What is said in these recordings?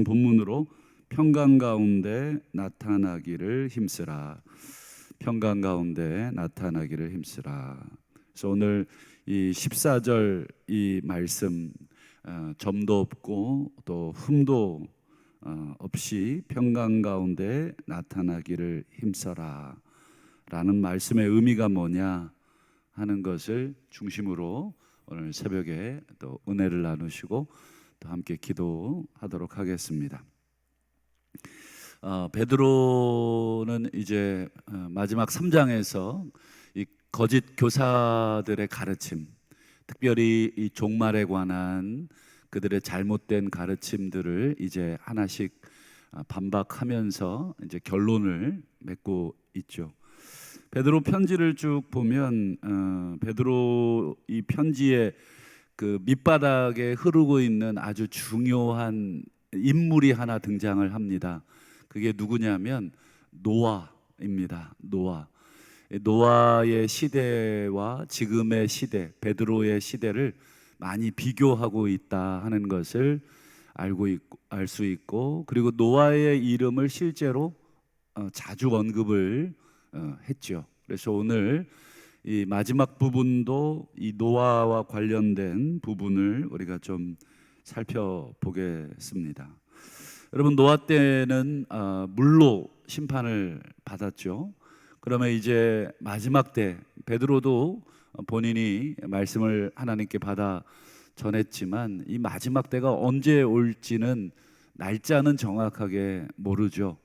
본문으로 평강 가운데 나타나기를 힘쓰라. 평강 가운데 나타나기를 힘쓰라. 그래서 오늘 이 14절 이 말씀 점도 없고 또 흠도 없이 평강 가운데 나타나기를 힘써라 라는 말씀의 의미가 뭐냐 하는 것을 중심으로 오늘 새벽에 또 은혜를 나누시고 또 함께 기도하도록 하겠습니다. 베드로는 이제 마지막 3장에서 이 거짓 교사들의 가르침, 특별히 이 종말에 관한 그들의 잘못된 가르침들을 이제 하나씩 반박하면서 이제 결론을 맺고 있죠. 베드로 편지를 쭉 보면 베드로 이 편지에 그 밑바닥에 흐르고 있는 아주 중요한 인물이 하나 등장을 합니다. 그게 누구냐면 노아입니다. 노아의 시대와 지금의 시대, 베드로의 시대를 많이 비교하고 있다 하는 것을 알 수 있고, 그리고 노아의 이름을 실제로 자주 언급을 했죠. 그래서 오늘 이 마지막 부분도 이 노아와 관련된 부분을 우리가 좀 살펴보겠습니다. 여러분, 노아 때는 물로 심판을 받았죠. 그러면 이제 마지막 때 베드로도 본인이 말씀을 하나님께 받아 전했지만 이 마지막 때가 언제 올지는 날짜는 정확하게 모르죠.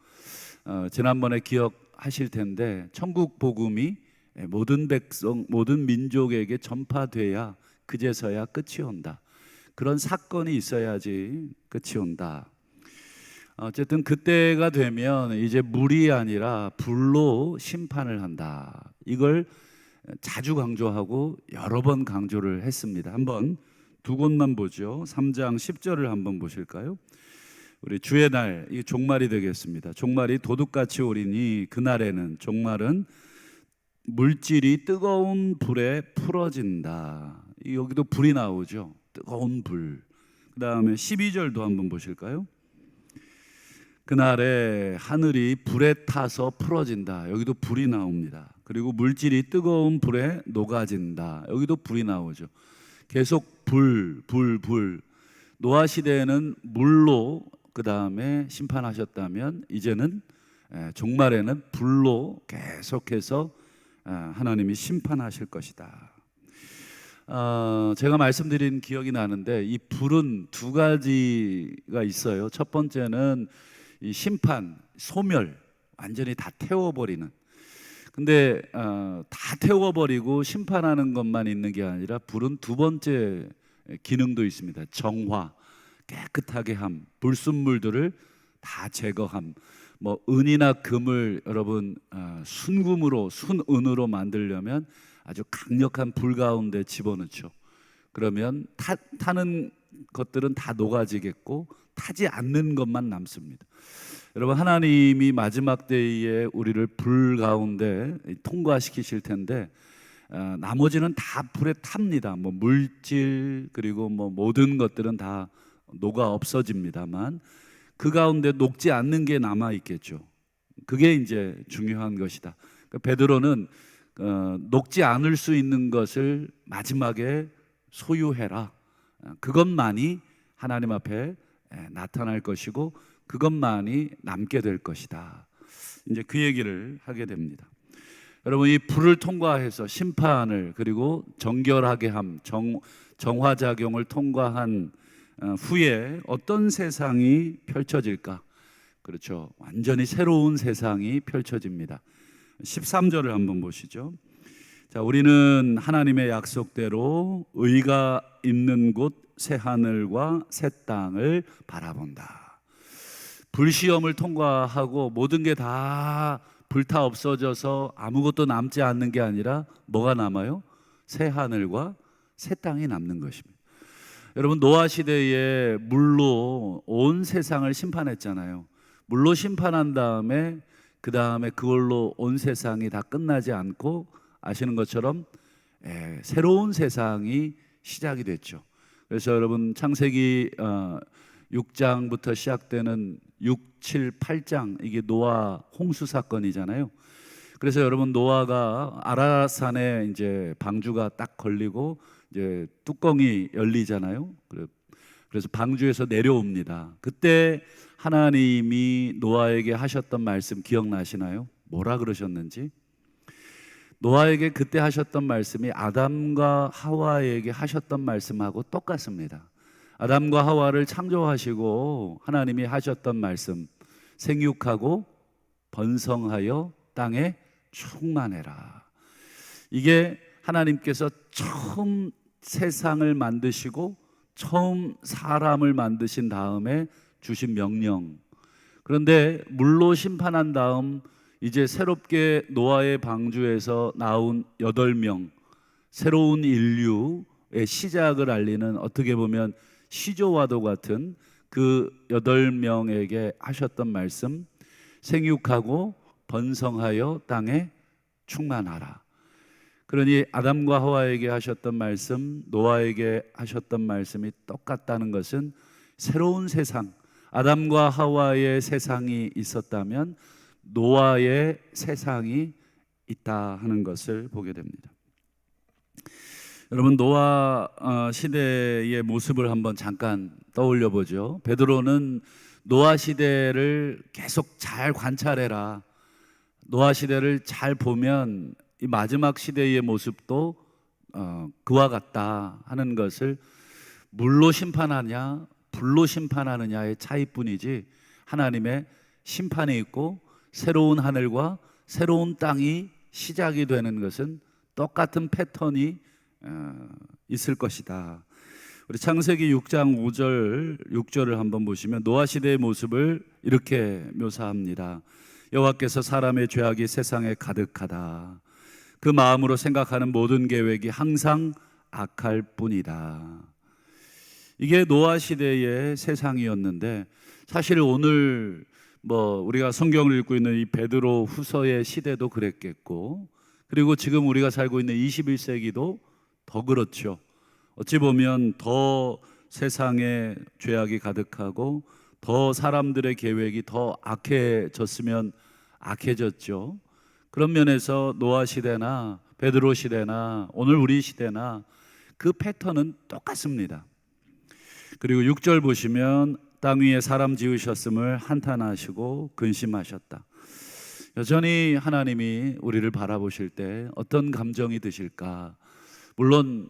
지난번에 기억하실 텐데 천국 복음이 모든 백성, 모든 민족에게 전파돼야 그제서야 끝이 온다. 그런 사건이 있어야지 끝이 온다. 어쨌든 그때가 되면 이제 물이 아니라 불로 심판을 한다. 이걸 자주 강조하고 여러 번 강조를 했습니다. 한번 두 곳만 보죠. 3장 10절을 한번 보실까요? 우리 주의 날, 이 종말이 되겠습니다. 종말이 도둑같이 오리니 그날에는, 종말은 물질이 뜨거운 불에 풀어진다. 여기도 불이 나오죠. 뜨거운 불. 그 다음에 12절도 한번 보실까요? 그날에 하늘이 불에 타서 풀어진다. 여기도 불이 나옵니다. 그리고 물질이 뜨거운 불에 녹아진다. 여기도 불이 나오죠. 계속 불. 노아 시대에는 물로 그 다음에 심판하셨다면 이제는 종말에는 불로 계속해서 하나님이 심판하실 것이다. 제가 말씀드린 기억이 나는데 이 불은 두 가지가 있어요. 첫 번째는 이 심판, 소멸, 완전히 다 태워버리는. 근데 다 태워버리고 심판하는 것만 있는 게 아니라 불은 두 번째 기능도 있습니다. 정화, 깨끗하게 함, 불순물들을 다 제거함. 뭐 은이나 금을 여러분 순금으로, 순은으로 만들려면 아주 강력한 불 가운데 집어넣죠. 그러면 타는 것들은 다 녹아지겠고 타지 않는 것만 남습니다. 여러분, 하나님이 마지막 때에 우리를 불 가운데 통과시키실 텐데 나머지는 다 불에 탑니다. 뭐 물질 그리고 뭐 모든 것들은 다 녹아 없어집니다만 그 가운데 녹지 않는 게 남아 있겠죠. 그게 이제 중요한 것이다. 그러니까 베드로는 녹지 않을 수 있는 것을 마지막에 소유해라. 그것만이 하나님 앞에 나타날 것이고 그것만이 남게 될 것이다. 이제 그 얘기를 하게 됩니다. 여러분, 이 불을 통과해서 심판을 그리고 정결하게 함, 정화작용을 통과한 후에 어떤 세상이 펼쳐질까? 그렇죠. 완전히 새로운 세상이 펼쳐집니다. 13절을 한번 보시죠. 자, 우리는 하나님의 약속대로 의가 있는 곳 새 하늘과 새 땅을 바라본다. 불시험을 통과하고 모든 게 다 불타 없어져서 아무것도 남지 않는 게 아니라 뭐가 남아요? 새 하늘과 새 땅이 남는 것입니다. 여러분, 노아 시대에 물로 온 세상을 심판했잖아요. 물로 심판한 다음에 그 다음에 그걸로 온 세상이 다 끝나지 않고 아시는 것처럼 새로운 세상이 시작이 됐죠. 그래서 여러분, 창세기 6장부터 시작되는 6, 7, 8장, 이게 노아 홍수 사건이잖아요. 그래서 여러분, 노아가 아라산에 이제 방주가 딱 걸리고 이제 뚜껑이 열리잖아요. 그래서 방주에서 내려옵니다. 그때 하나님이 노아에게 하셨던 말씀 기억나시나요? 뭐라 그러셨는지? 노아에게 그때 하셨던 말씀이 아담과 하와에게 하셨던 말씀하고 똑같습니다. 아담과 하와를 창조하시고 하나님이 하셨던 말씀, 생육하고 번성하여 땅에 충만해라. 이게 하나님께서 처음 세상을 만드시고 처음 사람을 만드신 다음에 주신 명령. 그런데 물로 심판한 다음 이제 새롭게 노아의 방주에서 나온 8명, 새로운 인류의 시작을 알리는, 어떻게 보면 시조와도 같은 그 8명에게 하셨던 말씀, 생육하고 번성하여 땅에 충만하라. 그러니 아담과 하와에게 하셨던 말씀, 노아에게 하셨던 말씀이 똑같다는 것은 새로운 세상, 아담과 하와의 세상이 있었다면 노아의 세상이 있다 하는 것을 보게 됩니다. 여러분, 노아 시대의 모습을 한번 잠깐 떠올려 보죠. 베드로는 노아 시대를 계속 잘 관찰해라, 노아 시대를 잘 보면 이 마지막 시대의 모습도 그와 같다 하는 것을, 물로 심판하냐 불로 심판하느냐의 차이뿐이지 하나님의 심판이 있고 새로운 하늘과 새로운 땅이 시작이 되는 것은 똑같은 패턴이 있을 것이다. 우리 창세기 6장 5절 6절을 한번 보시면 노아 시대의 모습을 이렇게 묘사합니다. 여호와께서 사람의 죄악이 세상에 가득하다. 그 마음으로 생각하는 모든 계획이 항상 악할 뿐이다. 이게 노아 시대의 세상이었는데, 사실 오늘 우리가 성경을 읽고 있는 이 베드로 후서의 시대도 그랬겠고, 그리고 지금 우리가 살고 있는 21세기도 더 그렇죠. 어찌 보면 더 세상에 죄악이 가득하고 더 사람들의 계획이 더 악해졌으면 악해졌죠. 그런 면에서 노아 시대나 베드로 시대나 오늘 우리 시대나 그 패턴은 똑같습니다. 그리고 6절 보시면 땅 위에 사람 지으셨음을 한탄하시고 근심하셨다. 여전히 하나님이 우리를 바라보실 때 어떤 감정이 드실까? 물론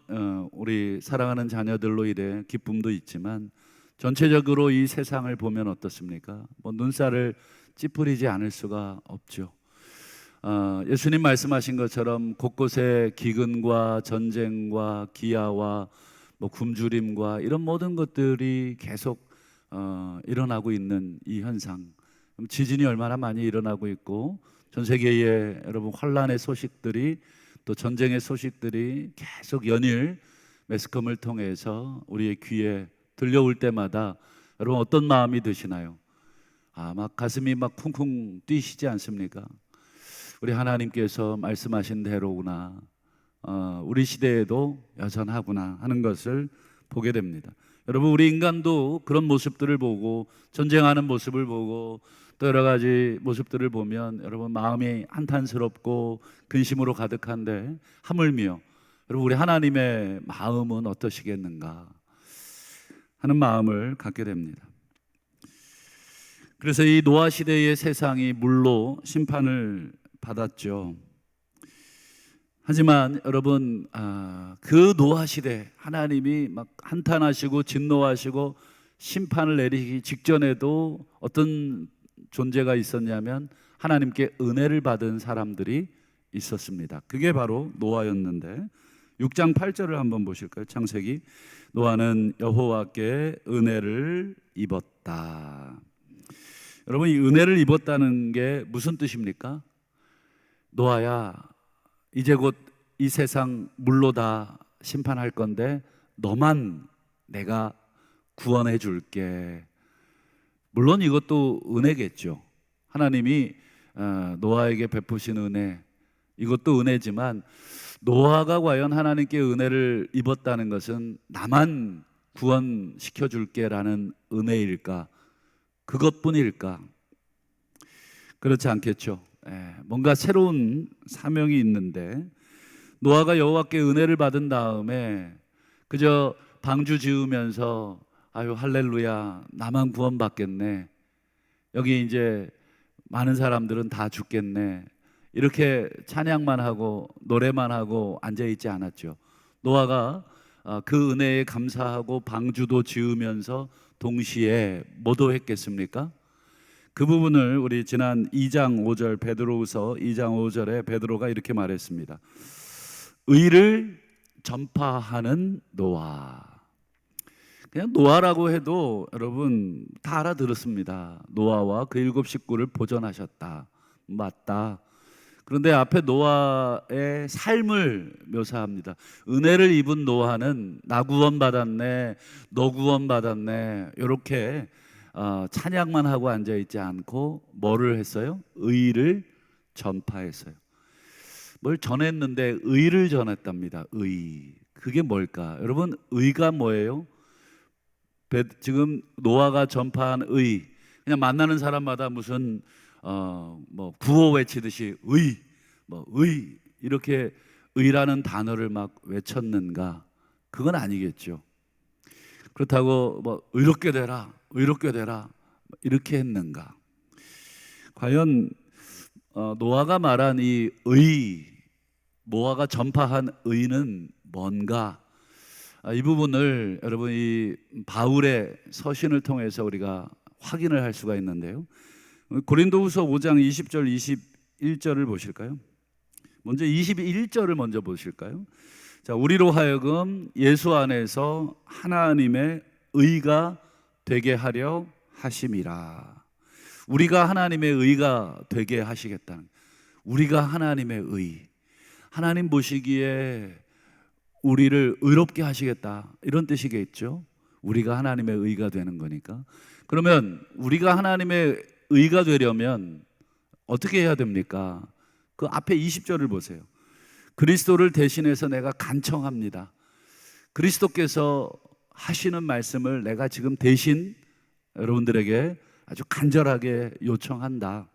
우리 사랑하는 자녀들로 인해 기쁨도 있지만 전체적으로 이 세상을 보면 어떻습니까? 눈살을 찌푸리지 않을 수가 없죠. 예수님 말씀하신 것처럼 곳곳에 기근과 전쟁과 기아와 굶주림과 이런 모든 것들이 계속 일어나고 있는 이 현상, 지진이 얼마나 많이 일어나고 있고 전 세계에 여러분 환란의 소식들이, 또 전쟁의 소식들이 계속 연일 매스컴을 통해서 우리의 귀에 들려올 때마다 여러분 어떤 마음이 드시나요? 막 가슴이 쿵쿵 뛰시지 않습니까? 우리 하나님께서 말씀하신 대로구나, 우리 시대에도 여전하구나 하는 것을 보게 됩니다. 여러분, 우리 인간도 그런 모습들을 보고, 전쟁하는 모습을 보고 또 여러 가지 모습들을 보면 여러분 마음이 한탄스럽고 근심으로 가득한데, 하물며 여러분 우리 하나님의 마음은 어떠시겠는가 하는 마음을 갖게 됩니다. 그래서 이 노아 시대의 세상이 물로 심판을 받았죠. 하지만 여러분, 그 노아 시대 하나님이 막 한탄하시고 진노하시고 심판을 내리기 직전에도 어떤 존재가 있었냐면 하나님께 은혜를 받은 사람들이 있었습니다. 그게 바로 노아였는데, 6장 8절을 한번 보실까요? 창세기. 노아는 여호와께 은혜를 입었다. 여러분, 이 은혜를 입었다는 게 무슨 뜻입니까? 노아야, 이제 곧 이 세상 물로 다 심판할 건데 너만 내가 구원해 줄게. 물론 이것도 은혜겠죠. 하나님이 노아에게 베푸신 은혜, 이것도 은혜지만 노아가 과연 하나님께 은혜를 입었다는 것은 나만 구원시켜 줄게라는 은혜일까? 그것뿐일까? 그렇지 않겠죠. 뭔가 새로운 사명이 있는데, 노아가 여호와께 은혜를 받은 다음에 그저 방주 지으면서 아유 할렐루야 나만 구원받겠네, 여기 이제 많은 사람들은 다 죽겠네, 이렇게 찬양만 하고 노래만 하고 앉아있지 않았죠. 노아가 그 은혜에 감사하고 방주도 지으면서 동시에 뭐도 했겠습니까? 그 부분을 우리 지난 2장 5절 베드로후서 2장 5절에 베드로가 이렇게 말했습니다. 의를 전파하는 노아. 그냥 노아라고 해도 여러분 다 알아들었습니다. 노아와 그 7 식구를 보존하셨다, 맞다. 그런데 앞에 노아의 삶을 묘사합니다. 은혜를 입은 노아는 나 구원받았네, 너 구원받았네, 이렇게 찬양만 하고 앉아있지 않고 뭐를 했어요? 의를 전파했어요. 뭘 전했는데 의를 전했답니다. 의. 그게 뭘까? 여러분 의가 뭐예요? 지금 노아가 전파한 의, 그냥 만나는 사람마다 무슨 뭐 구호 외치듯이 의 이렇게 의라는 단어를 막 외쳤는가? 그건 아니겠죠. 그렇다고 뭐 의롭게 되라 이렇게 했는가? 과연 노아가 말한 이 의, 노아가 전파한 의는 뭔가? 이 부분을 여러분 이 바울의 서신을 통해서 우리가 확인을 할 수가 있는데요. 고린도후서 5장 20절 21절을 보실까요? 먼저 21절을 먼저 보실까요? 자, 우리로 하여금 예수 안에서 하나님의 의가 되게 하려 하심이라. 우리가 하나님의 의가 되게 하시겠다는, 우리가 하나님의 의, 하나님 보시기에 우리를 의롭게 하시겠다, 이런 뜻이겠죠. 우리가 하나님의 의가 되는 거니까. 그러면 우리가 하나님의 의가 되려면 어떻게 해야 됩니까? 그 앞에 20절을 보세요. 그리스도를 대신해서 내가 간청합니다. 그리스도께서 하시는 말씀을 내가 지금 대신 여러분들에게 아주 간절하게 요청한다.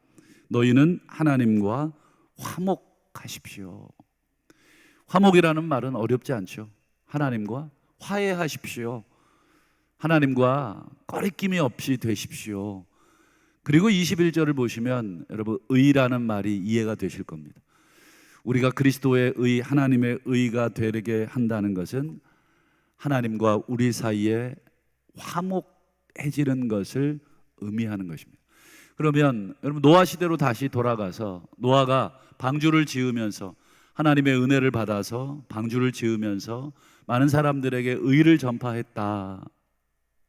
너희는 하나님과 화목하십시오. 화목이라는 말은 어렵지 않죠. 하나님과 화해하십시오. 하나님과 꺼리낌이 없이 되십시오. 그리고 21절을 보시면 여러분 의라는 말이 이해가 되실 겁니다. 우리가 그리스도의 의, 하나님의 의가 되게 한다는 것은 하나님과 우리 사이에 화목해지는 것을 의미하는 것입니다. 그러면 여러분 노아 시대로 다시 돌아가서 노아가 방주를 지으면서 하나님의 은혜를 받아서 방주를 지으면서 많은 사람들에게 의를 전파했다,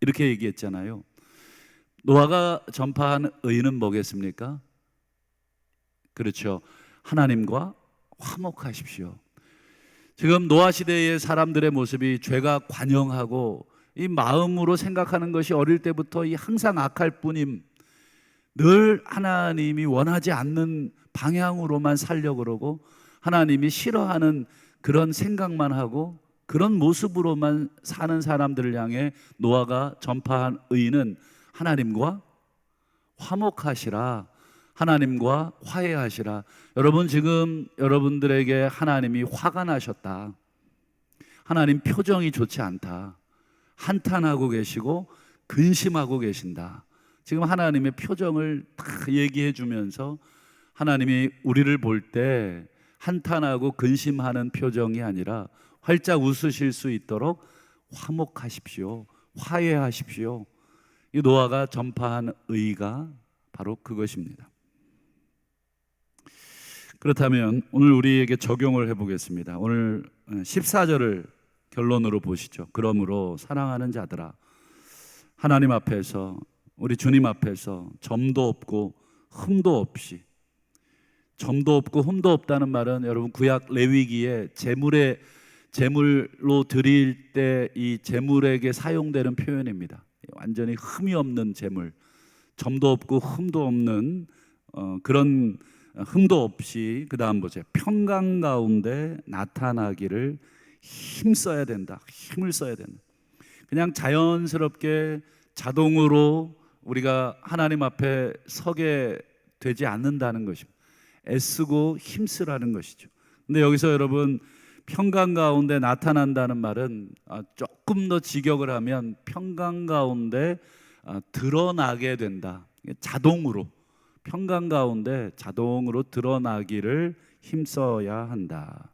이렇게 얘기했잖아요. 노아가 전파한 의는 뭐겠습니까? 그렇죠. 하나님과 화목하십시오. 지금 노아 시대의 사람들의 모습이 죄가 관영하고 이 마음으로 생각하는 것이 어릴 때부터 이 항상 악할 뿐임, 늘 하나님이 원하지 않는 방향으로만 살려고 그러고 하나님이 싫어하는 그런 생각만 하고 그런 모습으로만 사는 사람들을 향해 노아가 전파한 의는 하나님과 화목하시라, 하나님과 화해하시라. 여러분 지금 여러분들에게 하나님이 화가 나셨다, 하나님 표정이 좋지 않다, 한탄하고 계시고 근심하고 계신다. 지금 하나님의 표정을 다 얘기해 주면서 하나님이 우리를 볼 때 한탄하고 근심하는 표정이 아니라 활짝 웃으실 수 있도록 화목하십시오, 화해하십시오. 이 노아가 전파한 의가 바로 그것입니다. 그렇다면 오늘 우리에게 적용을 해보겠습니다. 오늘 14절을 결론으로 보시죠. 그러므로 사랑하는 자들아, 하나님 앞에서, 우리 주님 앞에서 점도 없고 흠도 없이, 점도 없고 흠도 없다는 말은 여러분 구약 레위기에 제물로 드릴 때 이 제물에게 사용되는 표현입니다. 완전히 흠이 없는 제물, 점도 없고 흠도 없는 그런 흠도 없이, 그 다음 보세요. 평강 가운데 나타나기를 힘써야 된다, 힘을 써야 된다. 그냥 자연스럽게 자동으로 우리가 하나님 앞에 서게 되지 않는다는 것입니다. 애쓰고 힘쓰라는 것이죠. 근데 여기서 여러분, 평강 가운데 나타난다는 말은 조금 더 직역을 하면 평강 가운데 드러나게 된다. 자동으로, 평강 가운데 자동으로 드러나기를 힘써야 한다.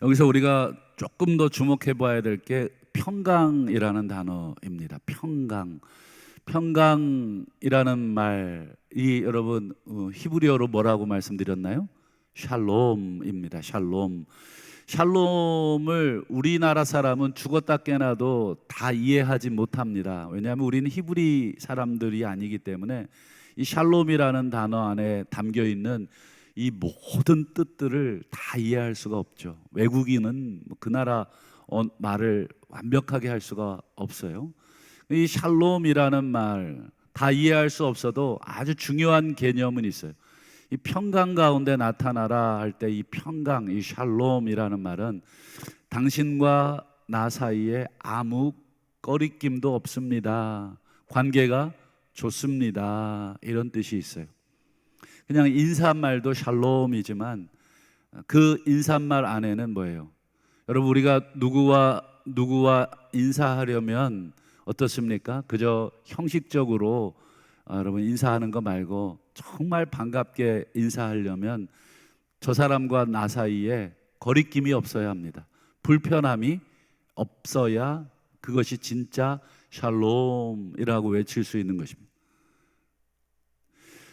여기서 우리가 조금 더 주목해 봐야 될 게 평강이라는 단어입니다. 평강이라는 말이 여러분 히브리어로 뭐라고 말씀드렸나요? 샬롬입니다. 샬롬을 우리나라 사람은 죽었다 깨나도 다 이해하지 못합니다. 왜냐하면 우리는 히브리 사람들이 아니기 때문에 이 샬롬이라는 단어 안에 담겨 있는 이 모든 뜻들을 다 이해할 수가 없죠. 외국인은 그 나라 말을 완벽하게 할 수가 없어요. 이 샬롬이라는 말 다 이해할 수 없어도 아주 중요한 개념은 있어요. 이 평강 가운데 나타나라 할 때 이 평강, 이 샬롬이라는 말은 당신과 나 사이에 아무 꺼리낌도 없습니다. 관계가 좋습니다. 이런 뜻이 있어요. 그냥 인사말도 샬롬이지만 그 인사말 안에는 뭐예요? 여러분, 우리가 누구와 인사하려면 어떻습니까? 그저 형식적으로 여러분 인사하는 거 말고 정말 반갑게 인사하려면 저 사람과 나 사이에 거리낌이 없어야 합니다. 불편함이 없어야 그것이 진짜 샬롬이라고 외칠 수 있는 것입니다.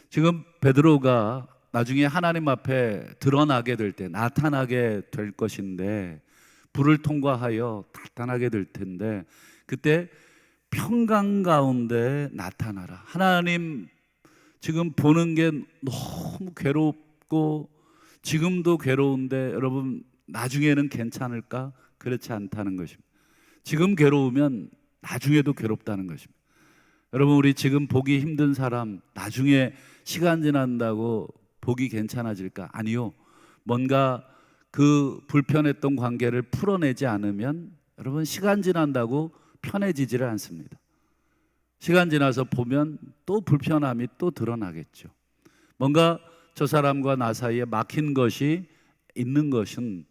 지금 베드로가 나중에 하나님 앞에 드러나게 될 때, 나타나게 될 것인데, 불을 통과하여 나타나게 될 텐데, 그때 평강 가운데 나타나라. 하나님 지금 보는 게 너무 괴롭고 지금도 괴로운데 여러분 나중에는 괜찮을까? 그렇지 않다는 것입니다. 지금 괴로우면 나중에도 괴롭다는 것입니다. 여러분, 우리 지금 보기 힘든 사람 나중에 시간 지난다고 보기 괜찮아질까? 아니요. 뭔가 그 불편했던 관계를 풀어내지 않으면 여러분 시간 지난다고 편해지지를 않습니다. 시간 지나서 보면 또 불편함이 또 드러나겠죠. 뭔가 저 사람과 나 사이에 막힌 것이 있는 것은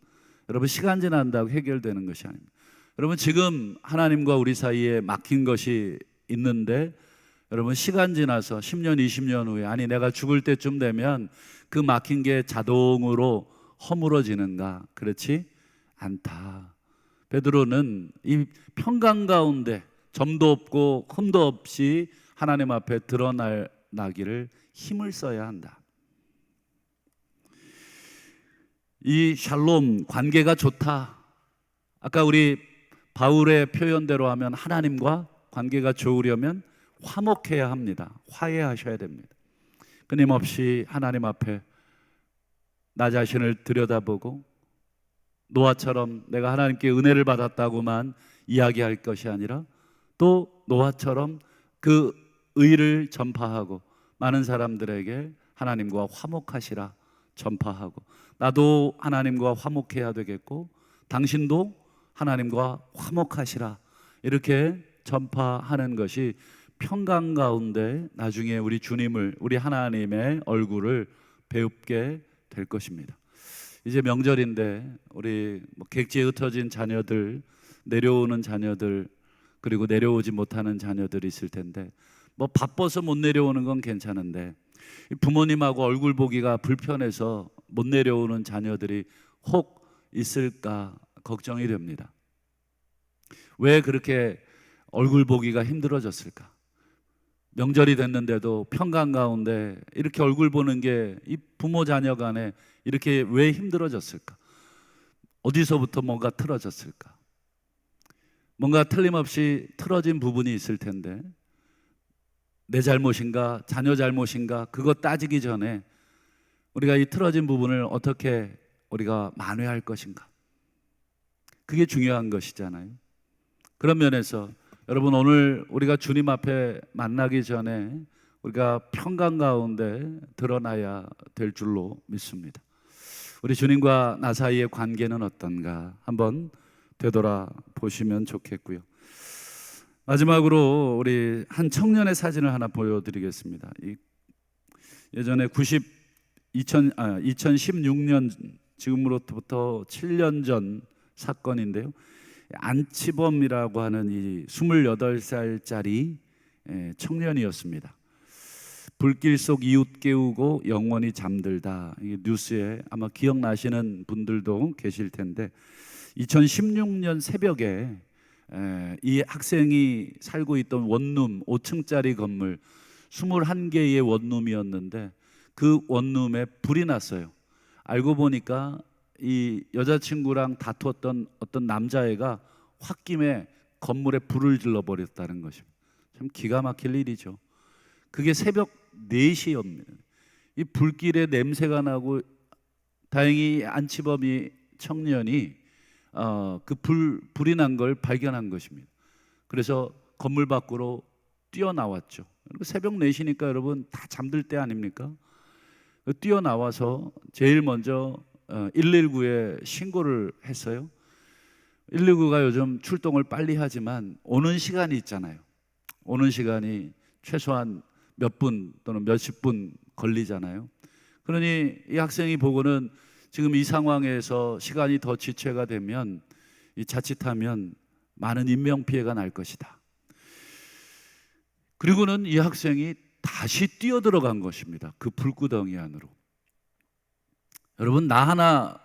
여러분 시간 지난다고 해결되는 것이 아닙니다. 여러분, 지금 하나님과 우리 사이에 막힌 것이 있는데 여러분 시간 지나서 10년 20년 후에, 아니 내가 죽을 때쯤 되면 그 막힌 게 자동으로 허물어지는가? 그렇지 않다. 베드로는 이 평강 가운데 점도 없고 흠도 없이 하나님 앞에 드러나기를 힘을 써야 한다. 이 샬롬, 관계가 좋다. 아까 우리 바울의 표현대로 하면 하나님과 관계가 좋으려면 화목해야 합니다. 화해하셔야 됩니다. 끊임없이 하나님 앞에 나 자신을 들여다보고 노아처럼 내가 하나님께 은혜를 받았다고만 이야기할 것이 아니라 또 노아처럼 그 의를 전파하고 많은 사람들에게 하나님과 화목하시라 전파하고, 나도 하나님과 화목해야 되겠고 당신도 하나님과 화목하시라 이렇게 전파하는 것이 평강 가운데 나중에 우리 주님을, 우리 하나님의 얼굴을 배웁게 될 것입니다. 이제 명절인데 우리 객지에 흩어진 자녀들, 내려오는 자녀들, 그리고 내려오지 못하는 자녀들이 있을 텐데 바빠서 못 내려오는 건 괜찮은데 부모님하고 얼굴 보기가 불편해서 못 내려오는 자녀들이 혹 있을까 걱정이 됩니다. 왜 그렇게 얼굴 보기가 힘들어졌을까? 명절이 됐는데도 평강 가운데 이렇게 얼굴 보는 게 이 부모 자녀 간에 이렇게 왜 힘들어졌을까? 어디서부터 뭔가 틀어졌을까? 뭔가 틀림없이 틀어진 부분이 있을 텐데 내 잘못인가 자녀 잘못인가 그거 따지기 전에 우리가 이 틀어진 부분을 어떻게 우리가 만회할 것인가, 그게 중요한 것이잖아요. 그런 면에서 여러분, 오늘 우리가 주님 앞에 만나기 전에 우리가 평강 가운데 드러나야 될 줄로 믿습니다. 우리 주님과 나 사이의 관계는 어떤가 한번 되돌아보시면 좋겠고요. 마지막으로 우리 한 청년의 사진을 하나 보여드리겠습니다. 예전에 2016년 지금으로부터 7년 전 사건인데요. 안치범이라고 하는 이 28살짜리 청년이었습니다. 불길 속 이웃 깨우고 영원히 잠들다. 이 뉴스에 아마 기억나시는 분들도 계실 텐데 2016년 새벽에 이 학생이 살고 있던 원룸 5층짜리 건물 21개의 원룸이었는데 그 원룸에 불이 났어요. 알고 보니까 이 여자친구랑 다투었던 어떤 남자애가 홧김에 건물에 불을 질러버렸다는 것입니다. 참 기가 막힐 일이죠. 그게 새벽 4시였습니다. 이 불길에 냄새가 나고 다행히 안치범이 청년이 그 불이 난 걸 발견한 것입니다. 그래서 건물 밖으로 뛰어나왔죠. 새벽 4시니까 여러분 다 잠들 때 아닙니까? 뛰어나와서 제일 먼저 119에 신고를 했어요. 119가 요즘 출동을 빨리 하지만 오는 시간이 있잖아요. 오는 시간이 최소한 몇 분 또는 몇십 분 걸리잖아요. 그러니 이 학생이 보고는 지금 이 상황에서 시간이 더 지체가 되면 이 자칫하면 많은 인명피해가 날 것이다. 그리고는 이 학생이 다시 뛰어들어간 것입니다. 그 불구덩이 안으로. 여러분, 나 하나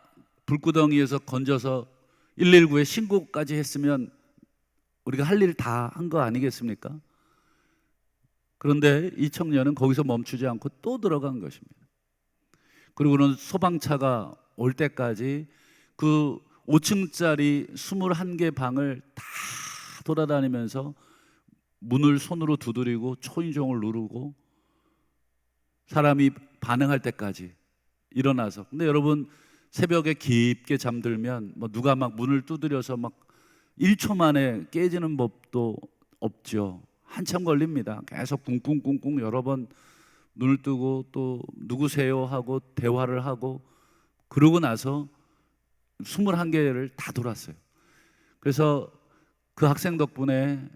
불구덩이에서 건져서 119에 신고까지 했으면 우리가 할 일 다 한 거 아니겠습니까? 그런데 이 청년은 거기서 멈추지 않고 또 들어간 것입니다. 그리고는 소방차가 올 때까지 그 5층짜리 21개 방을 다 돌아다니면서 문을 손으로 두드리고 초인종을 누르고 사람이 반응할 때까지 일어나서. 근데 여러분, 새벽에 깊게 잠들면 뭐 누가 막 문을 두드려서 막 1초 만에 깨지는 법도 없죠. 한참 걸립니다. 계속 쿵쿵쿵쿵 여러 번 눈을 뜨고 또 누구세요 하고 대화를 하고 그러고 나서 21개를 다 돌았어요. 그래서 그 학생 덕분에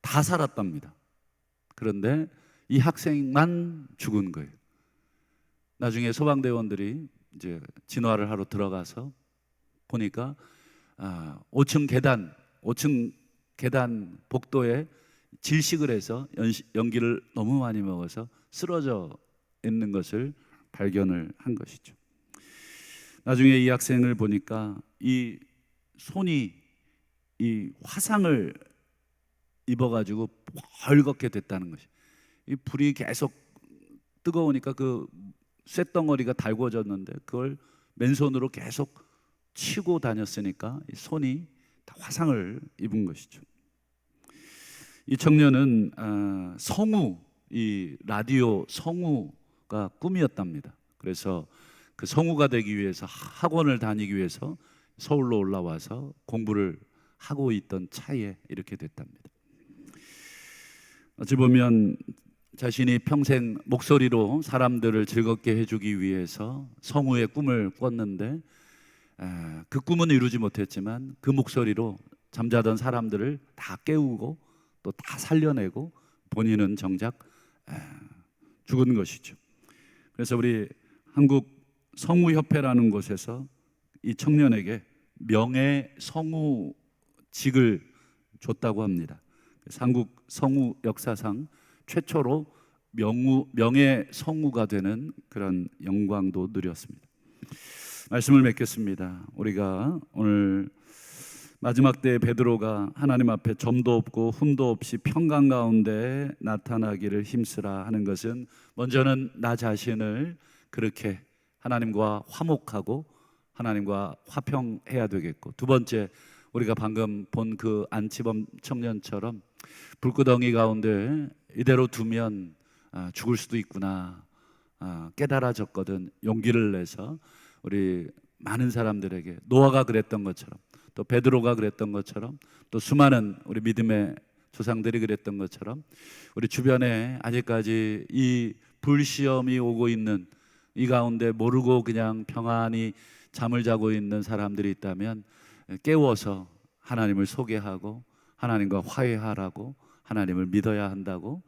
다 살았답니다. 그런데 이 학생만 죽은 거예요. 나중에 소방대원들이 이제 진화를 하러 들어가서 보니까 5층 계단 복도에 질식을 해서 연기를 너무 많이 먹어서 쓰러져 있는 것을 발견을 한 것이죠. 나중에 이 학생을 보니까 이 손이 이 화상을 입어가지고 벌겋게 됐다는 것이. 이 불이 계속 뜨거우니까 그 쇳덩어리가 달궈졌는데 그걸 맨손으로 계속 치고 다녔으니까 이 손이 다 화상을 입은 것이죠. 이 청년은 성우, 이 라디오 성우가 꿈이었답니다. 그래서 그 성우가 되기 위해서 학원을 다니기 위해서 서울로 올라와서 공부를 하고 있던 차에 이렇게 됐답니다. 어찌 보면 자신이 평생 목소리로 사람들을 즐겁게 해주기 위해서 성우의 꿈을 꿨는데 그 꿈은 이루지 못했지만 그 목소리로 잠자던 사람들을 다 깨우고 또 다 살려내고 본인은 정작 죽은 것이죠. 그래서 우리 한국 성우협회라는 곳에서 이 청년에게 명예성우직을 줬다고 합니다. 한국 성우 역사상 최초로 명예성우가 되는 그런 영광도 누렸습니다. 말씀을 맺겠습니다. 우리가 오늘 마지막 때에 베드로가 하나님 앞에 점도 없고 흠도 없이 평강 가운데 나타나기를 힘쓰라 하는 것은 먼저는 나 자신을 그렇게 하나님과 화목하고 하나님과 화평해야 되겠고, 두 번째 우리가 방금 본 그 안치범 청년처럼 불구덩이 가운데 이대로 두면 죽을 수도 있구나 깨달아졌거든. 용기를 내서 우리 많은 사람들에게 노아가 그랬던 것처럼 또 베드로가 그랬던 것처럼 또 수많은 우리 믿음의 조상들이 그랬던 것처럼 우리 주변에 아직까지 이 불시험이 오고 있는 이 가운데 모르고 그냥 평안히 잠을 자고 있는 사람들이 있다면 깨워서 하나님을 소개하고 하나님과 화해하라고, 하나님을 믿어야 한다고,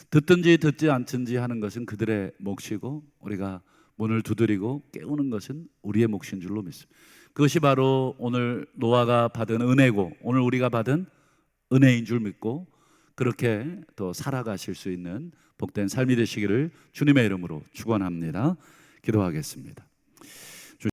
듣든지 듣지 않든지 하는 것은 그들의 몫이고 우리가 문을 두드리고 깨우는 것은 우리의 몫인 줄로 믿습니다. 그것이 바로 오늘 노아가 받은 은혜고 오늘 우리가 받은 은혜인 줄 믿고 그렇게 또 살아가실 수 있는 복된 삶이 되시기를 주님의 이름으로 축원합니다. 기도하겠습니다.